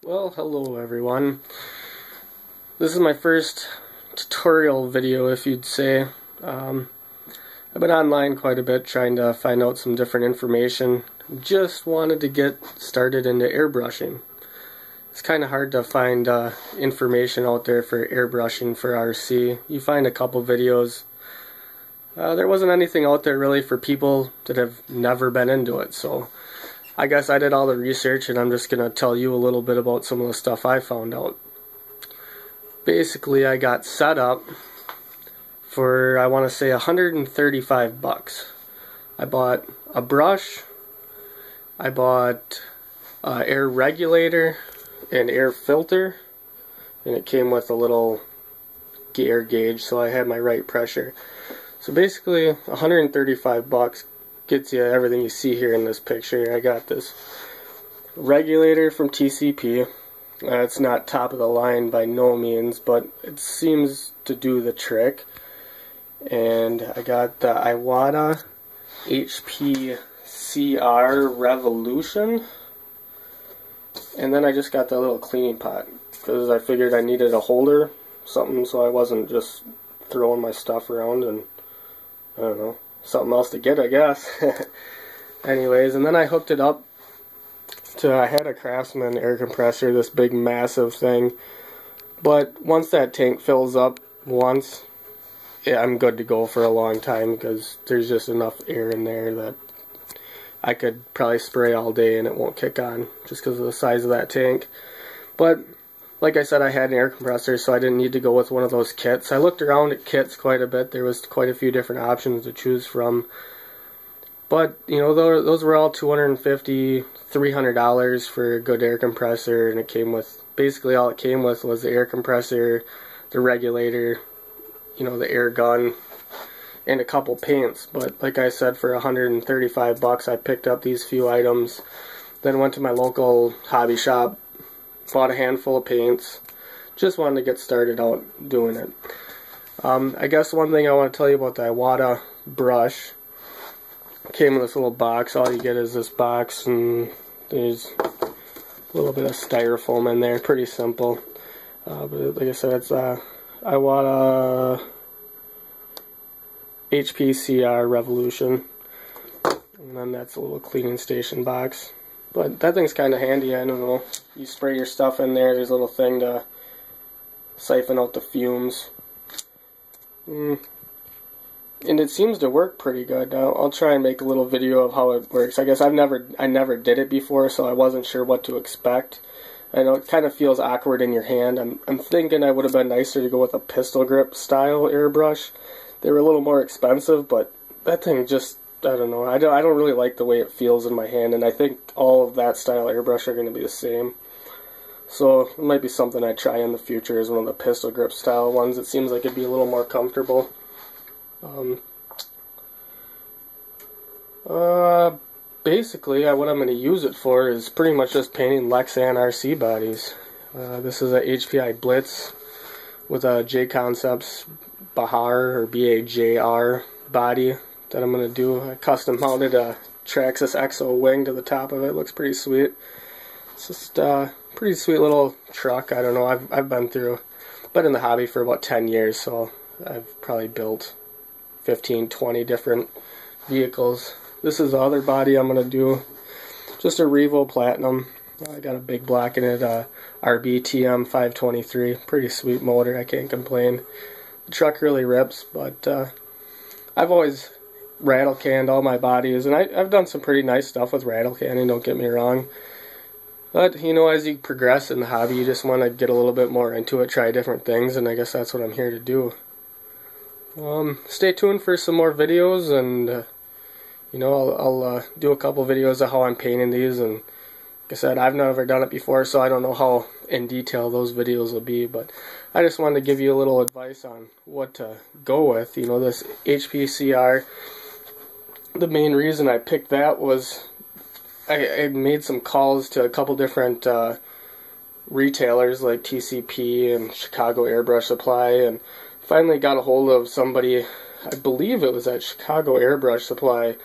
Well, hello everyone. This is my first tutorial video, if you'd say. I've been online quite a bit trying to find out some different information. Just wanted to get started into airbrushing. It's kind of hard to find information out there for airbrushing for RC. You find a couple videos. There wasn't anything out there really for people that have never been into it, so I guess I did all the research and I'm just going to tell you a little bit about some of the stuff I found out. Basically, I got set up for, I want to say, 135 bucks. I bought a brush, I bought an air regulator, an air filter, and it came with a little air gauge so I had my right pressure. So basically, 135 bucks gets you everything you see here in this picture. I got this regulator from TCP. It's not top of the line by no means, but it seems to do the trick. And I got the Iwata HP CR Revolution. And then I just got that little cleaning pot because I figured I needed a holder, something so I wasn't just throwing my stuff around and I don't know, something else to get, I guess. Anyways, and then I hooked it up to, I had a Craftsman air compressor, this big massive thing, but once that tank fills up once, yeah, I'm good to go for a long time because there's just enough air in there that I could probably spray all day and it won't kick on just because of the size of that tank. But like I said, I had an air compressor, so I didn't need to go with one of those kits. I looked around at kits quite a bit. There was quite a few different options to choose from. But, you know, those were all $250, $300 for a good air compressor, and it came with, basically all it came with was the air compressor, the regulator, you know, the air gun, and a couple paints. But like I said, for 135 bucks, I picked up these few items, then went to my local hobby shop, bought a handful of paints, just wanted to get started out doing it. I guess one thing I want to tell you about the Iwata brush, it came in this little box. All you get is this box, and there's a little bit of styrofoam in there, pretty simple. But like I said, it's Iwata HPCR Revolution, and then that's a little cleaning station box. But that thing's kind of handy. I don't know. You spray your stuff in there. There's a little thing to siphon out the fumes. And it seems to work pretty good. I'll try and make a little video of how it works. I guess I never did it before, so I wasn't sure what to expect. I know it kind of feels awkward in your hand. I'm thinking I would have been nicer to go with a pistol grip style airbrush. They were a little more expensive, but that thing just, I don't know. I don't really like the way it feels in my hand, and I think all of that style airbrush are going to be the same. So it might be something I try in the future as one of the pistol grip style ones. It seems like it'd be a little more comfortable. Basically, what I'm going to use it for is pretty much just painting Lexan RC bodies. This is a HPI Blitz with a J Concepts Bahar or BAJR body that I'm going to do. I custom mounted a Traxxas Exo wing to the top of it. Looks pretty sweet. It's just a pretty sweet little truck. I don't know, I've been in the hobby for about 10 years, so I've probably built 15, 20 different vehicles. This is the other body I'm going to do. Just a Revo Platinum. I got a big block in it, RBTM 523. Pretty sweet motor, I can't complain. The truck really rips, but I've always rattle canned all my bodies, and I've done some pretty nice stuff with rattle canning, don't get me wrong. But, you know, as you progress in the hobby, you just want to get a little bit more into it, try different things, and I guess that's what I'm here to do. Stay tuned for some more videos, and, you know, I'll do a couple videos of how I'm painting these, and like I said, I've never done it before, so I don't know how in detail those videos will be, but I just wanted to give you a little advice on what to go with. You know, this HPCR, the main reason I picked that was I made some calls to a couple different retailers like TCP and Chicago Airbrush Supply, and finally got a hold of somebody, I believe it was at Chicago Airbrush Supply,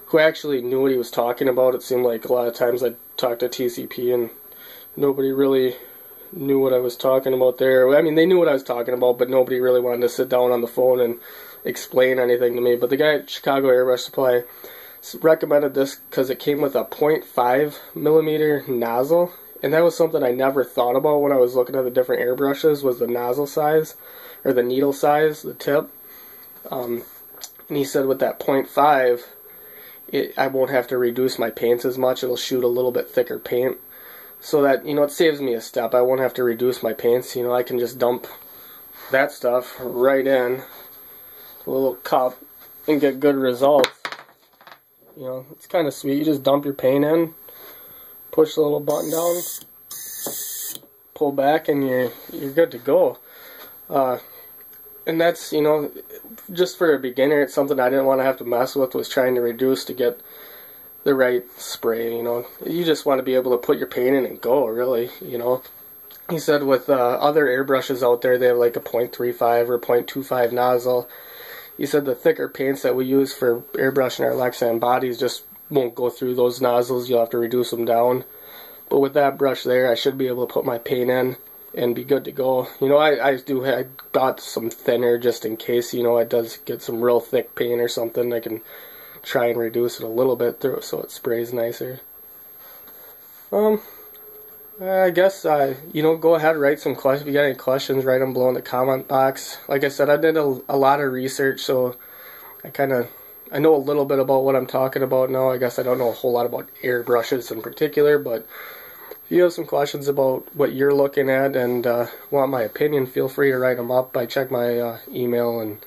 who actually knew what he was talking about. It seemed like a lot of times I'd talk to TCP and nobody really knew what I was talking about there. I mean, they knew what I was talking about, but nobody really wanted to sit down on the phone and explain anything to me. But the guy at Chicago Airbrush Supply recommended this because it came with a 0.5 millimeter nozzle, and that was something I never thought about when I was looking at the different airbrushes, was the nozzle size, or the needle size, the tip. And he said with that 0.5, I won't have to reduce my paints as much. It'll shoot a little bit thicker paint, so that, you know, it saves me a step. I won't have to reduce my paints. You know, I can just dump that stuff right in a little cup and get good results. You know, it's kind of sweet. You just dump your paint in, push the little button down, pull back, and you're good to go. And that's, you know, just for a beginner, it's something I didn't want to have to mess with, was trying to reduce to get the right spray. You know, you just want to be able to put your paint in and go, really, you know. He said with other airbrushes out there, they have like a 0.35 or 0.25 nozzle. He said the thicker paints that we use for airbrushing our Lexan bodies just won't go through those nozzles. You'll have to reduce them down. But with that brush there, I should be able to put my paint in and be good to go. You know, I got some thinner just in case, you know, it does get some real thick paint or something. I can try and reduce it a little bit through so it sprays nicer. I guess, you know, go ahead, write some questions. If you got any questions, write them below in the comment box. Like I said, I did a lot of research, so I know a little bit about what I'm talking about now. I guess I don't know a whole lot about airbrushes in particular, but if you have some questions about what you're looking at and want my opinion, feel free to write them up. I check my email and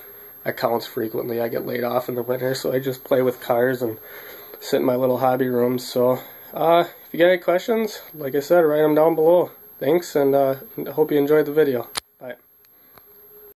accounts frequently. I get laid off in the winter, so I just play with cars and sit in my little hobby room. So if you got any questions, like I said, write them down below. Thanks, and I hope you enjoyed the video.